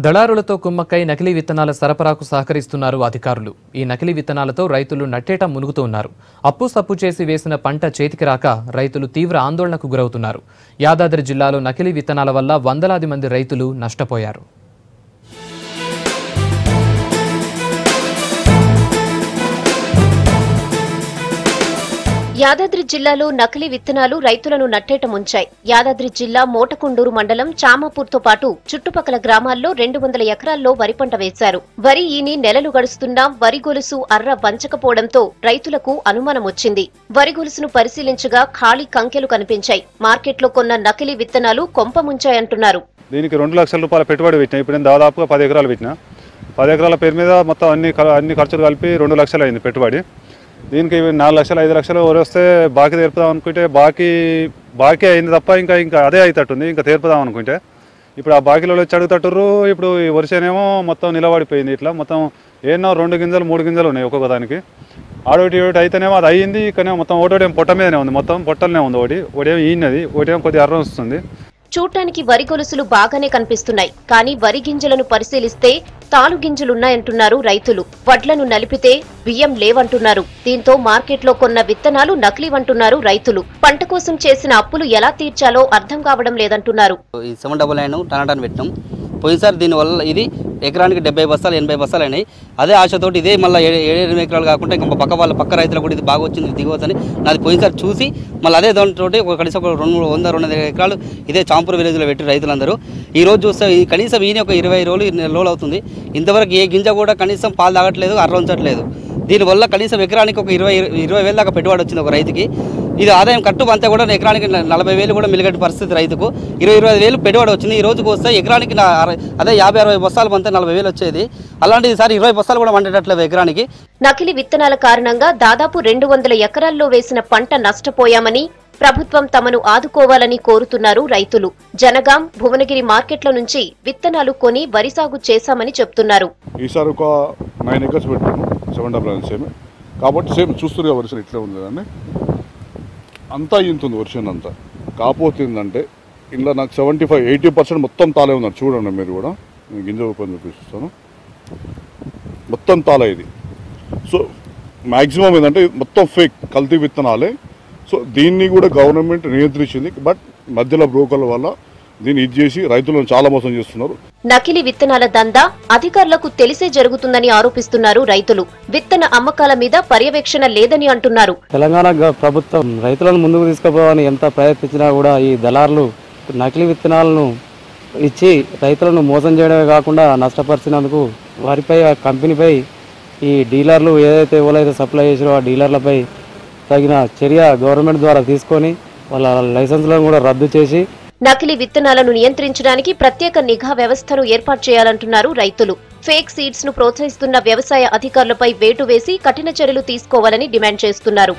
దళారులతో కుమ్మక్కై నకిలీ విత్తనాల సరఫరాకు సహకరిస్తున్నారు అధికారులు. ఈ నకిలీ విత్తనాలతో రైతులు నట్టేట మునుగుతున్నారు. అప్పు సప్పు చేసి వేసిన పంట చేతికి రాక రైతులు తీవ్ర ఆందోళనకు గురవుతున్నారు. యాదాద్రి జిల్లాలో నకిలీ విత్తనాల వల్ల వందలాది మంది రైతులు నష్టపోయారు. యాదాద్రి జిల్లాలో నకిలీ విత్తనాలు రైతులను నట్టేట ముంచాయి. యాదాద్రి జిల్లా మోటకొండూరు మండలం చామాపూర్తో పాటు చుట్టుపక్కల గ్రామాల్లో 200 ఎకరాల్లో వరి పంట వేశారు. వరి ఈని నెలలు గడుస్తున్నా వరి గొలుసు అర్ర వంచకపోవడంతో రైతులకు అనుమానం వచ్చింది. వరి గొలుసును పరిశీలించగా ఖాళీ కంకెలు కనిపించాయి. మార్కెట్లో కొన్న నకిలీ విత్తనాలు కొంప ముంచాయంటున్నారు. దీనికి 2 లక్షల రూపాయల పెట్టుబడి పెట్టినా. ఇప్పుడు నేను దాదాపుగా 10 ఎకరాలు పెట్టినా. 10 ఎకరాల పేరు మీద మొత్తం అన్ని ఖర్చులు కలిపి 2 లక్షలు అయింది పెట్టుబడి. దీనికి 4 లక్షలు 5 లక్షలు వస్తే బాకీ తీర్పుదాం అనుకుంటే బాకీ అయింది తప్ప ఇంకా అదే అవుతట్టుంది. ఇంకా తీర్పుదాం అనుకుంటే ఇప్పుడు ఆ బాకీలో వచ్చి అడుగుతట్టుర్రు. ఇప్పుడు ఈ వర్షనేమో మొత్తం నిలబడిపోయింది. ఇట్లా మొత్తం ఏమో 2 గింజలు 3 గింజలు ఉన్నాయి ఒక్కొక్క దానికి. ఆడోటి అయితేనేమో అది అయ్యింది. ఇక్కడనేమో మొత్తం ఒకటేమో పొట్ట మీదనే ఉంది. మొత్తం పొట్టలనే ఉంది. ఒకటేమో ఈనది, ఒకటేమో కొద్దిగా అర్రం వస్తుంది. చూడటానికి వరి గొలుసులు బాగానే కనిపిస్తున్నాయి. కానీ వరి గింజలను పరిశీలిస్తే తాలు గింజలున్నాయంటున్నారు రైతులు. వడ్లను నలిపితే బియ్యం లేవంటున్నారు. దీంతో మార్కెట్లో కొన్న విత్తనాలు నకిలీవంటున్నారు రైతులు. పంట కోసం చేసిన అప్పులు ఎలా తీర్చాలో అర్థం కావడం లేదంటున్నారు. 799 టనాటన్ పెట్టినాం. పోయినసారి దీనివల్ల ఇది ఎకరానికి 70 బస్తాలు 80 బస్తాలు అయినాయి. అదే ఆశతోటి ఇదే మళ్ళీ 7 ఎకరాలు కాకుండా ఇంకా పక్క రైతులకు కూడా ఇది బాగా వచ్చింది దిగవచ్చని నాది పోయినసారి చూసి మళ్ళీ అదే దాంతో కనీసం 200 ఎకరాలు ఇదే చాంపూర్ విలేజ్లో పెట్టి రైతులందరూ ఈ రోజు చూస్తే కనీసం ఈయన ఒక 20 రోజులు అవుతుంది. ఇంతవరకు ఏ గింజ కూడా కనీసం పాలు తాగట్లేదు, అర్ర ఉంచట్లేదు. దీనివల్ల కనీసం ఎకరానికి ఒక 20,000 దాకా పెట్టుబడి వచ్చింది ఒక రైతుకి. ఇది ఆదాయం కట్టు అంతా కూడా ఎకరానికి 40,000 కూడా మిలిగట్టు పరిస్థితి రైతుకు. 25,000 పెట్టుబడి వచ్చింది. ఈ రోజుకు వస్తే ఎకరానికి అదే 50-60 బస్తాలు పంతే 40,000 వచ్చేది. అలాంటి ఈసారి 20 బస్తాలు కూడా పండేటట్లేదు ఎకరానికి. నకిలీ విత్తనాల కారణంగా దాదాపు 200 ఎకరాల్లో వేసిన పంట నష్టపోయామని, ప్రభుత్వం తమను ఆదుకోవాలని కోరుతున్నారు రైతులు. జనగాం, భువనగిరి మార్కెట్ల నుంచి విత్తనాలు కొని వరి సాగు చేశామని చెప్తున్నారు. ఈసారి ఒక 9 ఎకర్స్ పెట్టాము. 7 సేమ్ కాబట్టి సేమ్ చూస్తున్నారు కదా వర్షం ఇట్లా ఉంది కదండి. అంతా ఇంతుంది వర్షం అంతా. కాకపోతే ఏంటంటే ఇంట్లో నాకు 75-80% మొత్తం తాలే ఉన్నారు. చూడండి మీరు కూడా గింజ ఓపెన్ చూపిస్తాను. మొత్తం తాలే ఇది. సో మ్యాక్సిమం ఏంటంటే మొత్తం ఫేక్ కల్తీ విత్తనాలే. సో దీన్ని కూడా గవర్నమెంట్ నియంత్రించింది. బట్ మధ్యలో బ్రోకర్ల వల్ల దీన్ని చేసి రైతులను చాలా మోసం చేస్తున్నారు. నకిలీ విత్తనాల దందా అధికారులకు తెలిసే జరుగుతుందని ఆరోపిస్తున్నారు రైతులు. విత్తన అమ్మకాల మీద పర్యవేక్షణ లేదని అంటున్నారు. తెలంగాణ ప్రభుత్వం రైతులను ముందుకు తీసుకుపోవాలని ఎంత ప్రయత్నించినా కూడా ఈ దళారులు నకిలీ విత్తనాలను ఇచ్చి రైతులను మోసం చేయడమే కాకుండా నష్టపరిచినందుకు వారిపై ఆ కంపెనీపై ఈ డీలర్లు ఏదైతే ఎవరైతే సప్లై చేసారో ఆ డీలర్లపై తగిన చర్య గవర్నమెంట్ ద్వారా తీసుకొని వాళ్ళ లైసెన్సులను కూడా రద్దు చేసి నకిలీ విత్తనాలను నియంత్రించడానికి ప్రత్యేక నిఘా వ్యవస్థను ఏర్పాటు చేయాలంటున్నారు రైతులు. ఫేక్ సీడ్స్ ను ప్రోత్సహిస్తున్న వ్యవసాయ అధికారులపై వేటు వేసి కఠిన చర్యలు తీసుకోవాలని డిమాండ్ చేస్తున్నారు.